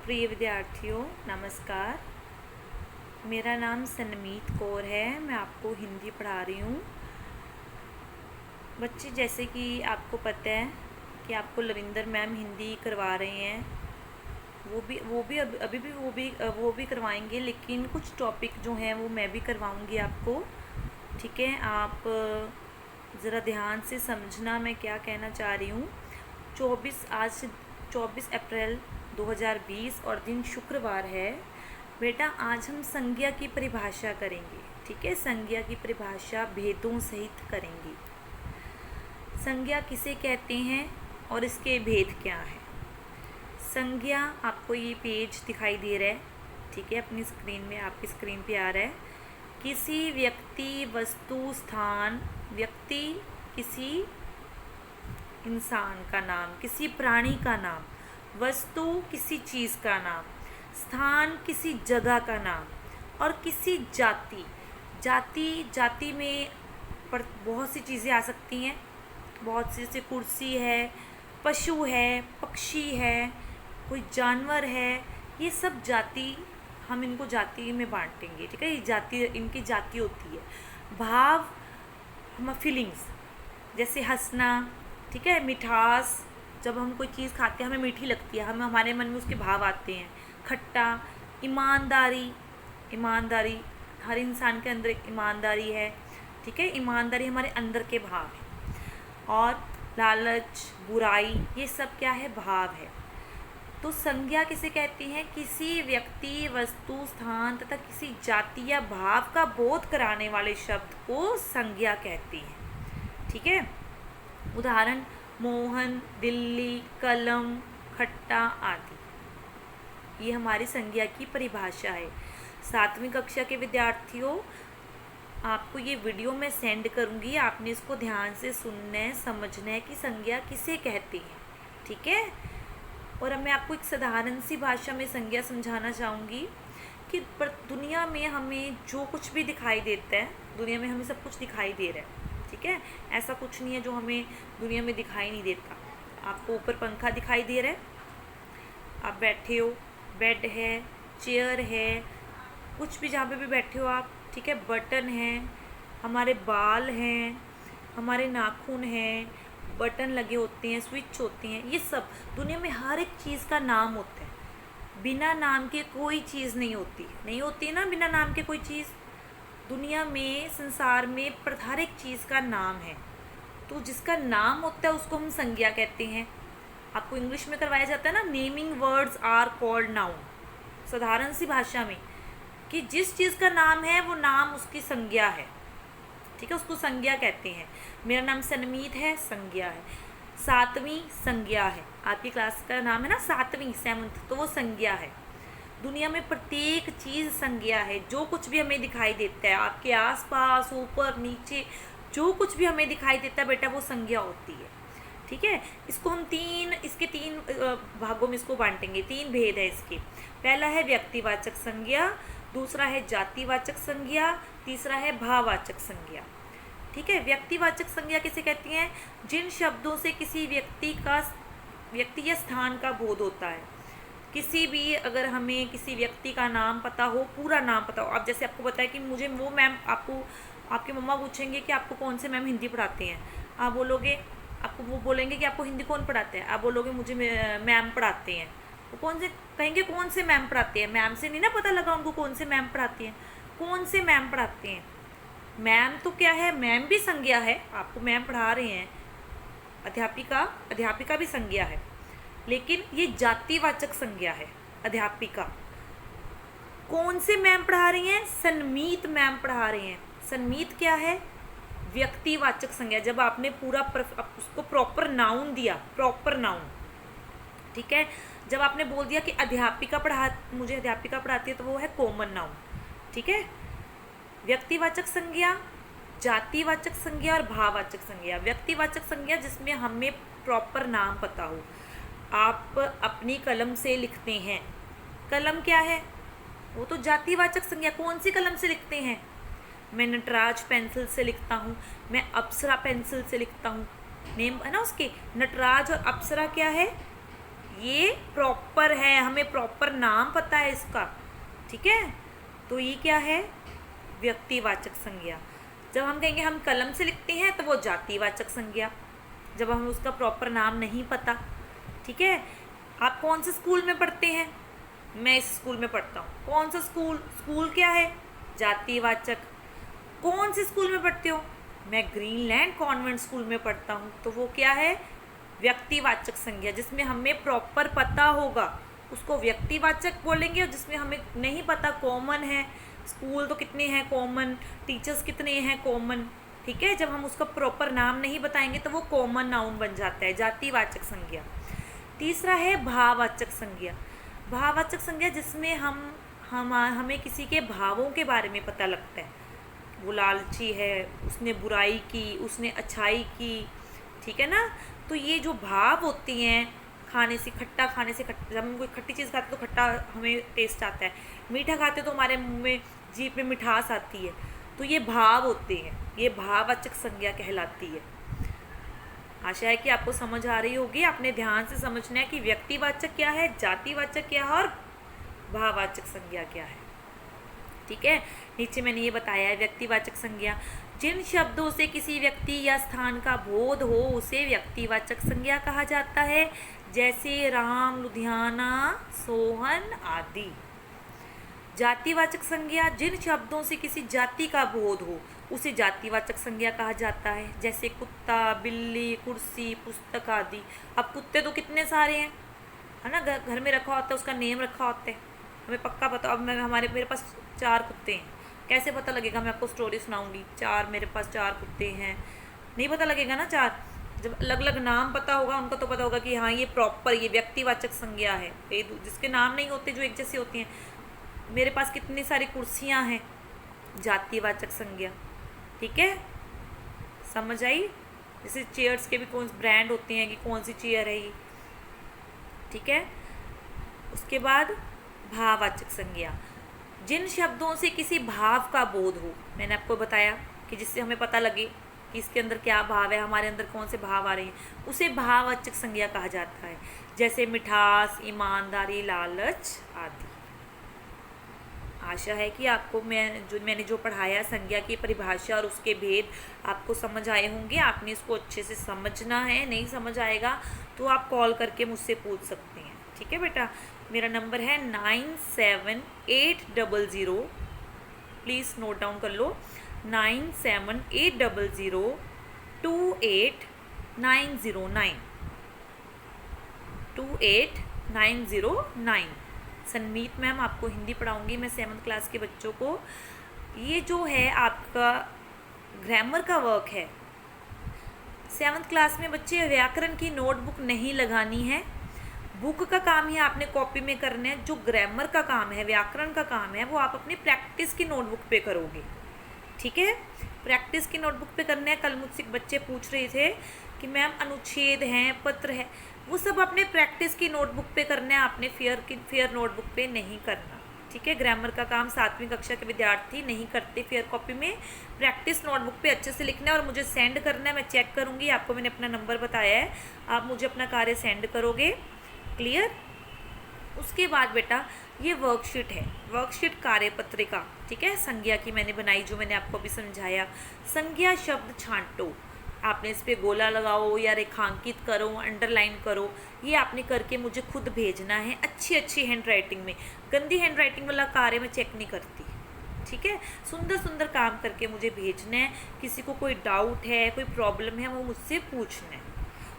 प्रिय विद्यार्थियों नमस्कार। मेरा नाम सनमीत कौर है। मैं आपको हिंदी पढ़ा रही हूँ। बच्चे, जैसे कि आपको पता है कि आपको लविंदर मैम हिंदी करवा रहे हैं, अभी भी वो भी करवाएंगे, लेकिन कुछ टॉपिक जो हैं वो मैं भी करवाऊँगी आपको। ठीक है, आप ज़रा ध्यान से समझना मैं क्या कहना चाह रही हूँ। आज 24 अप्रैल 2020 और दिन शुक्रवार है। बेटा, आज हम संज्ञा की परिभाषा करेंगे। ठीक है, संज्ञा की परिभाषा भेदों सहित करेंगे। संज्ञा किसे कहते हैं और इसके भेद क्या हैं। संज्ञा, आपको ये पेज दिखाई दे रहा है, ठीक है, अपनी स्क्रीन में, आपकी स्क्रीन पे आ रहा है। किसी व्यक्ति, वस्तु, स्थान, व्यक्ति किसी इंसान का नाम, किसी प्राणी का नाम, वस्तु किसी चीज़ का नाम, स्थान किसी जगह का नाम और किसी जाति में बहुत सी चीज़ें आ सकती हैं। बहुत सी, जैसे कुर्सी है, पशु है, पक्षी है, कोई जानवर है, ये सब जाति, हम इनको जाति में बांटेंगे। ठीक है, ये जाति, इनकी जाति होती है। भाव, हम फीलिंग्स, जैसे हंसना, ठीक है, मिठास, जब हम कोई चीज़ खाते हैं हमें मीठी लगती है, हमारे मन में उसके भाव आते हैं। खट्टा, ईमानदारी, हर इंसान के अंदर एक ईमानदारी है। ठीक है, ईमानदारी हमारे अंदर के भाव है। और लालच, बुराई, ये सब क्या है, भाव है। तो संज्ञा किसे कहती हैं? किसी व्यक्ति, वस्तु, स्थान तथा किसी जाति या भाव का बोध कराने वाले शब्द को संज्ञा कहती हैं। ठीक है, उदाहरण मोहन, दिल्ली, कलम, खट्टा आदि। ये हमारी संज्ञा की परिभाषा है। 7वीं कक्षा के विद्यार्थियों, आपको ये वीडियो मैं सेंड करूँगी, आपने इसको ध्यान से सुनना है, समझना है कि संज्ञा किसे कहती है। ठीक है, और अब मैं आपको एक साधारण सी भाषा में संज्ञा समझाना चाहूँगी कि दुनिया में हमें जो कुछ भी दिखाई देता है, दुनिया में हमें सब कुछ दिखाई दे रहा है। ठीक है, ऐसा कुछ नहीं है जो हमें दुनिया में दिखाई नहीं देता। आपको ऊपर पंखा दिखाई दे रहा है, आप बैठे हो, बेड है, चेयर है, कुछ भी जहाँ पे भी बैठे हो आप, ठीक है, बटन है, हमारे बाल हैं, हमारे नाखून हैं, बटन लगे होते हैं, स्विच होती हैं, ये सब दुनिया में हर एक चीज़ का नाम होता है। बिना नाम के कोई चीज़ नहीं होती ना, बिना नाम के कोई चीज़। दुनिया में, संसार में हर एक चीज़ का नाम है, तो जिसका नाम होता है उसको हम संज्ञा कहते हैं। आपको इंग्लिश में करवाया जाता है ना, naming words are called noun, साधारण सी भाषा में, कि जिस चीज़ का नाम है वो नाम उसकी संज्ञा है। ठीक है, उसको संज्ञा कहते हैं। मेरा नाम सनमीत है, संज्ञा है। 7वीं संज्ञा है, आपकी क्लास का नाम है ना 7वीं, 7th, तो वो संज्ञा है। दुनिया में प्रत्येक चीज़ संज्ञा है। जो कुछ भी हमें दिखाई देता है, आपके आसपास, ऊपर नीचे, जो कुछ भी हमें दिखाई देता है बेटा, वो संज्ञा होती है। ठीक है, इसको हम इसके तीन भागों में इसको बांटेंगे। 3 भेद है इसके। पहला है व्यक्तिवाचक संज्ञा, दूसरा है जातिवाचक संज्ञा, तीसरा है भाववाचक संज्ञा। ठीक है, व्यक्तिवाचक संज्ञा किसे कहती हैं? जिन शब्दों से किसी व्यक्ति या स्थान का बोध होता है। किसी भी, अगर हमें किसी व्यक्ति का नाम पता हो, पूरा नाम पता हो, अब जैसे आपको पता है कि मुझे वो मैम, आपके मम्मा पूछेंगे कि आपको कौन से मैम हिंदी पढ़ाते हैं, आप बोलोगे, आपको वो बोलेंगे कि आपको हिंदी कौन पढ़ाते हैं, आप बोलोगे मुझे मैम पढ़ाते हैं। वो कौन से कहेंगे, कौन से मैम पढ़ाते हैं? मैम से नहीं ना पता लगा उनको कौन से मैम पढ़ाती हैं, कौन से मैम पढ़ाते हैं। मैम तो क्या है, मैम भी संज्ञा है, आपको मैम पढ़ा रहे हैं। अध्यापिका भी संज्ञा है, लेकिन ये जातिवाचक संज्ञा है। अध्यापिका, कौन से मैम पढ़ा रही हैं? सनमीत मैम पढ़ा रही हैं। सनमीत क्या है? व्यक्तिवाचक संज्ञा। जब आपने पूरा उसको प्रॉपर नाउन दिया, प्रॉपर नाउन, ठीक है, जब आपने बोल दिया कि मुझे अध्यापिका पढ़ाती है, तो वो है कॉमन नाउन। ठीक है, व्यक्तिवाचक संज्ञा, जातिवाचक संज्ञा और भाववाचक संज्ञा। व्यक्तिवाचक संज्ञा जिसमें हमें प्रॉपर नाम पता हो। आप अपनी कलम से लिखते हैं, कलम क्या है? वो तो जातिवाचक संज्ञा। कौन सी कलम से लिखते हैं? मैं नटराज पेंसिल से लिखता हूँ, मैं अप्सरा पेंसिल से लिखता हूँ। नेम है ना उसके, नटराज और अप्सरा क्या है? ये प्रॉपर है, हमें प्रॉपर नाम पता है इसका, ठीक है। तो ये क्या है, व्यक्तिवाचक संज्ञा। जब हम कहेंगे हम कलम से लिखते हैं तो वो जातिवाचक संज्ञा, जब हमें उसका प्रॉपर नाम नहीं पता, ठीक है। आप कौन से स्कूल में पढ़ते हैं, मैं इस स्कूल में पढ़ता हूँ, कौन सा स्कूल, स्कूल क्या है, जातिवाचक। कौन से स्कूल में पढ़ते हो, मैं ग्रीनलैंड कॉन्वेंट स्कूल में पढ़ता हूँ, तो वो क्या है, व्यक्तिवाचक संज्ञा। जिसमें हमें प्रॉपर पता होगा उसको व्यक्तिवाचक बोलेंगे, और जिसमें हमें नहीं पता, कॉमन है, स्कूल तो कितने हैं कॉमन, टीचर्स कितने हैं कॉमन, ठीक है। जब हम उसका प्रॉपर नाम नहीं बताएंगे तो वो कॉमन नाउन बन जाता है, जातिवाचक संज्ञा। तीसरा है भाववाचक संज्ञा। भाववाचक संज्ञा जिसमें हमें किसी के भावों के बारे में पता लगता है, वो लालची है, उसने बुराई की, उसने अच्छाई की, ठीक है ना। तो ये जो भाव होती हैं, खाने से खट्टा, खाने से खट्टा, जब हम कोई खट्टी चीज़ खाते तो खट्टा हमें टेस्ट आता है, मीठा खाते तो हमारे मुंह में, जीभ में मिठास आती है, तो ये भाव होते हैं, ये भाववाचक संज्ञा कहलाती है। आशा है कि आपको समझ आ रही होगी। आपने ध्यान से समझना है कि व्यक्तिवाचक क्या है, जातिवाचक क्या है और भाववाचक संज्ञा क्या है, ठीक है। नीचे मैंने ये बताया है, व्यक्तिवाचक संज्ञा जिन शब्दों से किसी व्यक्ति या स्थान का बोध हो उसे व्यक्तिवाचक संज्ञा कहा जाता है, जैसे राम, लुधियाना, सोहन आदि। जातिवाचक संज्ञा जिन शब्दों से किसी जाति का बोध हो उसे जातिवाचक संज्ञा कहा जाता है, जैसे कुत्ता, बिल्ली, कुर्सी, पुस्तक आदि। अब कुत्ते तो कितने सारे हैं, है ना, घर में रखा होता है, उसका नेम रखा होता है, हमें पक्का पता। अब मेरे पास 4 कुत्ते हैं, कैसे पता लगेगा, मैं आपको स्टोरी सुनाऊंगी, मेरे पास 4 कुत्ते हैं, नहीं पता लगेगा ना 4। जब अलग अलग नाम पता होगा उनका तो पता होगा कि हाँ ये प्रॉपर, ये व्यक्तिवाचक संज्ञा है। जिसके नाम नहीं होते, जो एक जैसे होती हैं, मेरे पास कितनी सारी कुर्सियाँ हैं, जातिवाचक संज्ञा, ठीक है, समझ आई। जैसे चेयर्स के भी कौन ब्रांड होते हैं कि कौन सी चेयर है ये, ठीक है। उसके बाद भाववाचक संज्ञा जिन शब्दों से किसी भाव का बोध हो, मैंने आपको बताया कि जिससे हमें पता लगे कि इसके अंदर क्या भाव है, हमारे अंदर कौन से भाव आ रहे हैं, उसे भाववाचक संज्ञा कहा जाता है, जैसे मिठास, ईमानदारी, लालच आदि। आशा है कि आपको मैंने जो पढ़ाया, संज्ञा की परिभाषा और उसके भेद आपको समझ आए होंगे। आपने इसको अच्छे से समझना है, नहीं समझ आएगा तो आप कॉल करके मुझसे पूछ सकते हैं, ठीक है बेटा। मेरा नंबर है 9780, प्लीज़ नोट डाउन कर लो, 978028909289 28909। सनमीत मैम आपको हिंदी पढ़ाऊंगी मैं 7th क्लास के बच्चों को। ये जो है आपका ग्रामर का वर्क है। 7th क्लास में बच्चे व्याकरण की नोटबुक नहीं लगानी है, बुक का काम ही आपने कॉपी में करना है। जो ग्रामर का काम है, व्याकरण का काम है, वो आप अपनी प्रैक्टिस की नोटबुक पे करोगे, ठीक है। प्रैक्टिस की नोटबुक पे करना है। कल मुझसे बच्चे पूछ रहे थे कि मैम अनुच्छेद हैं, पत्र है, वो सब अपने प्रैक्टिस की नोटबुक पे करना है, आपने फेयर नोटबुक पे नहीं करना, ठीक है। ग्रामर का काम 7वीं कक्षा के विद्यार्थी नहीं करते फेयर कॉपी में, प्रैक्टिस नोटबुक पे अच्छे से लिखना है और मुझे सेंड करना है। मैं चेक करूँगी, आपको मैंने अपना नंबर बताया है, आप मुझे अपना कार्य सेंड करोगे, क्लियर। उसके बाद बेटा ये वर्कशीट है, वर्कशीट कार्यपत्रिका, ठीक है, संज्ञा की मैंने बनाई, जो मैंने आपको अभी समझाया। संज्ञा शब्द छांटो, आपने इस पर गोला लगाओ या रेखांकित करो, अंडरलाइन करो, ये आपने करके मुझे खुद भेजना है, अच्छी अच्छी हैंड राइटिंग में। गंदी हैंड राइटिंग वाला कार्य मैं चेक नहीं करती, ठीक है। सुंदर सुंदर काम करके मुझे भेजना है। किसी को कोई डाउट है, कोई प्रॉब्लम है, वो मुझसे पूछना है।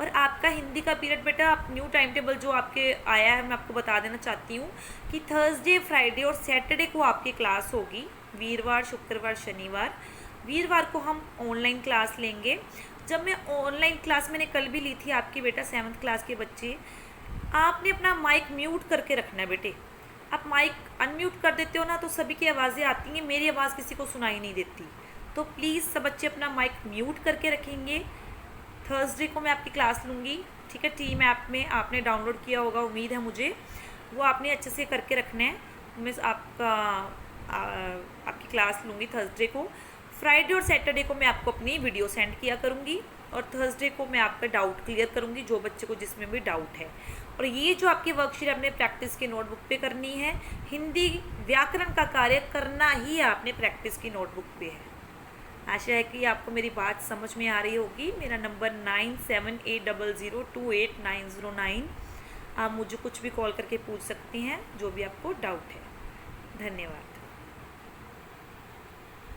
और आपका हिंदी का पीरियड बेटा, आप न्यू टाइम टेबल जो आपके आया है, मैं आपको बता देना चाहती हूँ कि थर्सडे, फ्राइडे और सैटरडे को आपकी क्लास होगी, वीरवार, शुक्रवार, शनिवार। वीरवार को हम ऑनलाइन क्लास लेंगे। जब मैं ऑनलाइन क्लास मैंने कल भी ली थी आपकी बेटा 7th क्लास के बच्चे, आपने अपना माइक म्यूट करके रखना है बेटे। आप माइक अनम्यूट कर देते हो ना तो सभी की आवाज़ें आती हैं, मेरी आवाज़ किसी को सुनाई नहीं देती। तो प्लीज़ सब बच्चे अपना माइक म्यूट करके रखेंगे। थर्सडे को मैं आपकी क्लास लूँगी, ठीक है। टीम ऐप में आपने डाउनलोड किया होगा, उम्मीद है मुझे, वो आपने अच्छे से करके रखना है। मैं आपकी क्लास लूँगी थर्सडे को। फ्राइडे और सैटरडे को मैं आपको अपनी वीडियो सेंड किया करूँगी और थर्सडे को मैं आपका डाउट क्लियर करूँगी, जो बच्चे को जिसमें भी डाउट है। और ये जो आपकी वर्कशीट आपने प्रैक्टिस की नोटबुक पे करनी है, हिंदी व्याकरण का कार्य करना ही आपने प्रैक्टिस की नोटबुक पे है। आशा है कि आपको मेरी बात समझ में आ रही होगी। मेरा नंबर 9780289909। आप मुझे कुछ भी कॉल करके पूछ सकती हैं जो भी आपको डाउट है। धन्यवाद।